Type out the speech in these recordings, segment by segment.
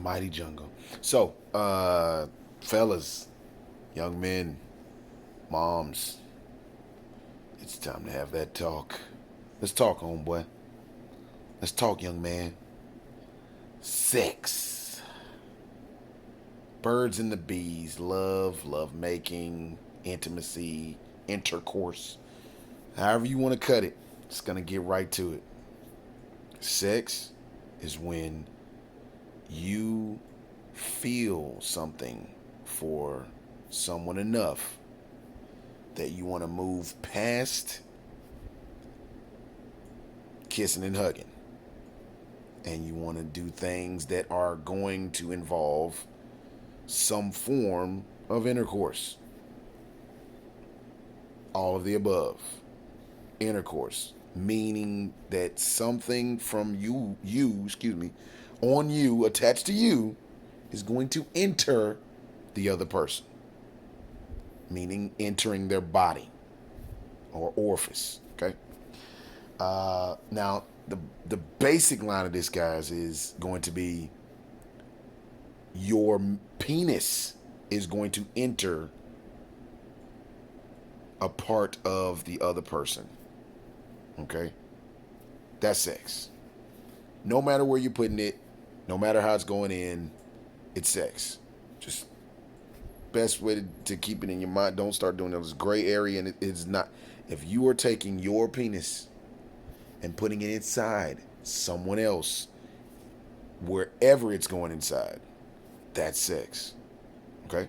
mighty jungle. So, fellas, young men, moms, it's time to have that talk. Let's talk, homeboy. Let's talk, young man. Sex. Birds and the bees. Love making, intimacy, intercourse. However you want to cut it. It's going to get right to it. Sex is when you feel something for someone enough that you want to move past kissing and hugging. And you want to do things that are going to involve some form of intercourse. All of the above. Intercourse, meaning that something from on you, attached to you, is going to enter the other person, meaning entering their body or orifice. Okay. Now, the basic line of this, guys, is going to be your penis is going to enter a part of the other person. Okay? That's sex. No matter where you're putting it, no matter how it's going in, it's sex. Just best way to keep it in your mind. Don't start doing those gray area, and it's not. If you are taking your penis and putting it inside someone else, wherever it's going inside, that's sex. Okay?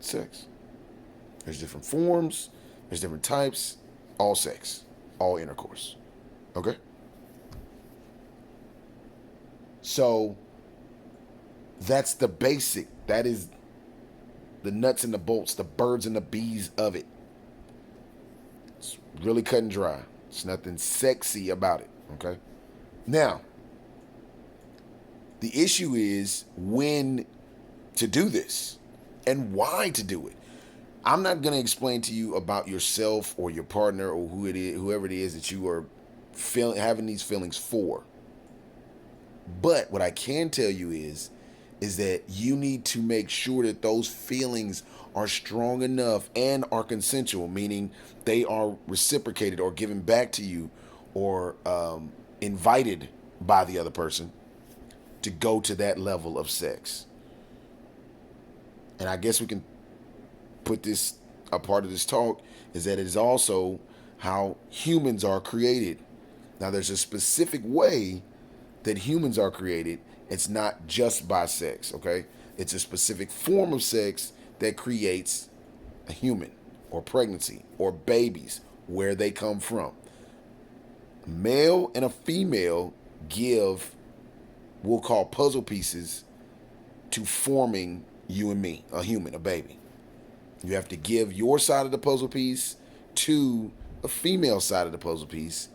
Sex. There's different forms, there's different types, all sex, all intercourse. Okay? So that's the basic. That is the nuts and the bolts, the birds and the bees of it. It's really cut and dry. It's nothing sexy about it. Okay? Now, the issue is when to do this and why to do it. I'm not going to explain to you about yourself or your partner or whoever it is that you are having these feelings for. But what I can tell you is that you need to make sure that those feelings are strong enough and are consensual, meaning they are reciprocated or given back to you or invited by the other person to go to that level of sex. And I guess we can put this, a part of this talk is that it is also how humans are created. Now, there's a specific way that humans are created. It's not just by sex, okay? It's a specific form of sex that creates a human or pregnancy or babies, where they come from. A male and a female give, we'll call puzzle pieces to forming you and me, a human, a baby. You have to give your side of the puzzle piece to a female side of the puzzle piece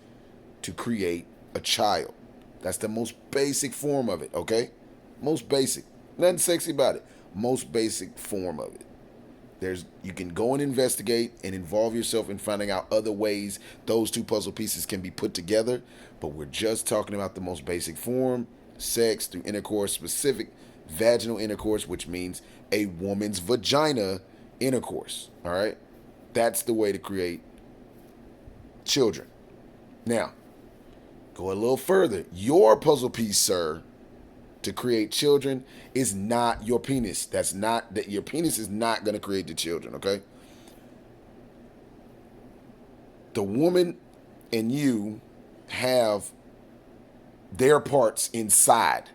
to create a child. That's the most basic form of it, okay? Most basic. Nothing sexy about it. Most basic form of it. You can go and investigate and involve yourself in finding out other ways those two puzzle pieces can be put together, but we're just talking about the most basic form, sex through intercourse, specific vaginal intercourse, which means a woman's vagina intercourse. All right? That's the way to create children. Now, go a little further. Your puzzle piece, sir, to create children is not your penis. Your penis is not going to create the children, okay? The woman and you have their parts inside.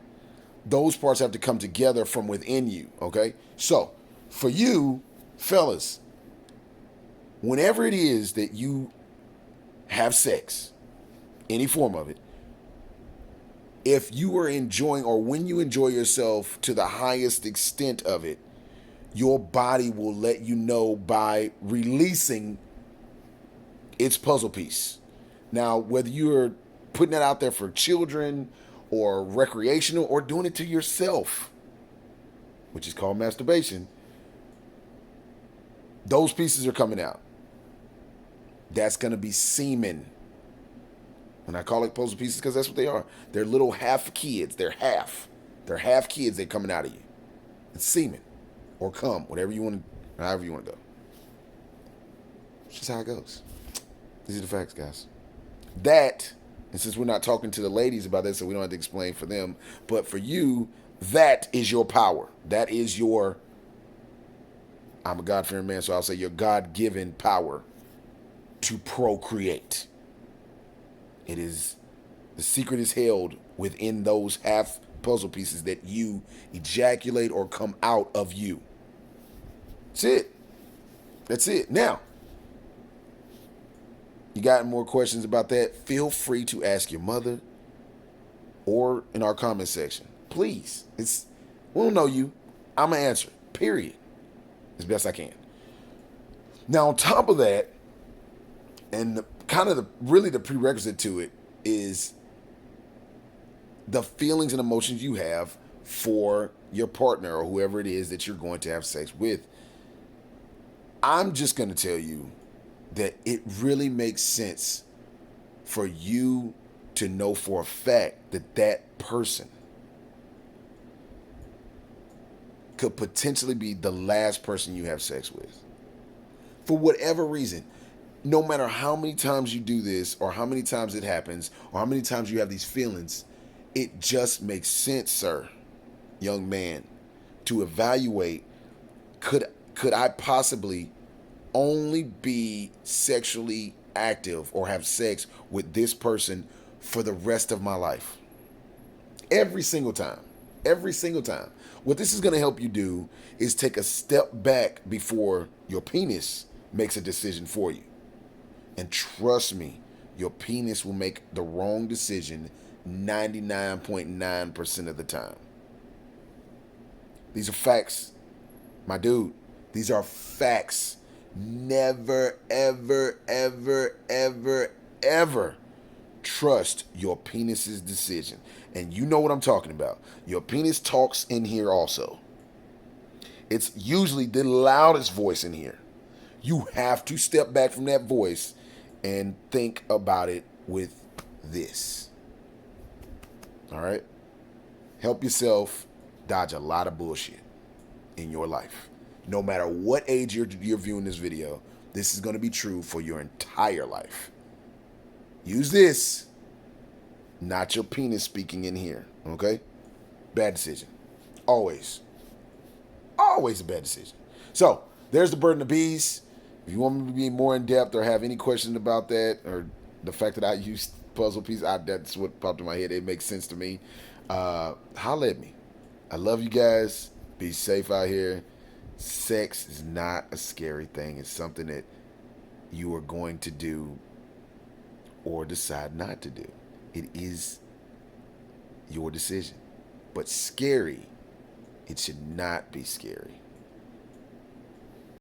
Those parts have to come together from within you, okay? So, for you, fellas, whenever it is that you have sex, any form of it, if you are enjoying or when you enjoy yourself to the highest extent of it, your body will let you know by releasing its puzzle piece. Now, whether you're putting that out there for children or recreational or doing it to yourself, which is called masturbation, those pieces are coming out. That's going to be semen. And I call it puzzle pieces because that's what they are. They're little half kids. They're half. They're half kids. They're coming out of you. It's semen or cum, whatever you want to, however you want to go. It's just how it goes. These are the facts, guys. That, and since we're not talking to the ladies about this, so we don't have to explain for them, but for you, that is your power. That is your, I'm a God-fearing man, so I'll say your God-given power to procreate. It is, the secret is held within those half puzzle pieces that you ejaculate or come out of you. That's it. That's it. Now, you got more questions about that? Feel free to ask your mother or in our comment section. Please. We don't know you. I'm going to answer. Period. As best I can. Now, on top of that, and really the prerequisite to it is the feelings and emotions you have for your partner or whoever it is that you're going to have sex with. I'm just going to tell you that it really makes sense for you to know for a fact that that person could potentially be the last person you have sex with. For whatever reason, no matter how many times you do this or how many times it happens or how many times you have these feelings, it just makes sense, sir, young man, to evaluate, could I possibly only be sexually active or have sex with this person for the rest of my life? Every single time. Every single time. What this is going to help you do is take a step back before your penis makes a decision for you. And trust me, your penis will make the wrong decision 99.9% of the time. These are facts, my dude. These are facts. Never, ever, ever, ever, ever trust your penis's decision. And you know what I'm talking about. Your penis talks in here also. It's usually the loudest voice in here. You have to step back from that voice and think about it with this. All right? Help yourself dodge a lot of bullshit in your life. No matter what age you're viewing this video, this is going to be true for your entire life. Use this, not your penis speaking in here, okay? Bad decision. Always. Always a bad decision. So, there's the bird and the bees. If you want me to be more in depth or have any questions about that or the fact that I used puzzle piece, that's what popped in my head. It makes sense to me. Holla at me. I love you guys. Be safe out here. Sex is not a scary thing. It's something that you are going to do or decide not to do. It is your decision. But scary, it should not be scary.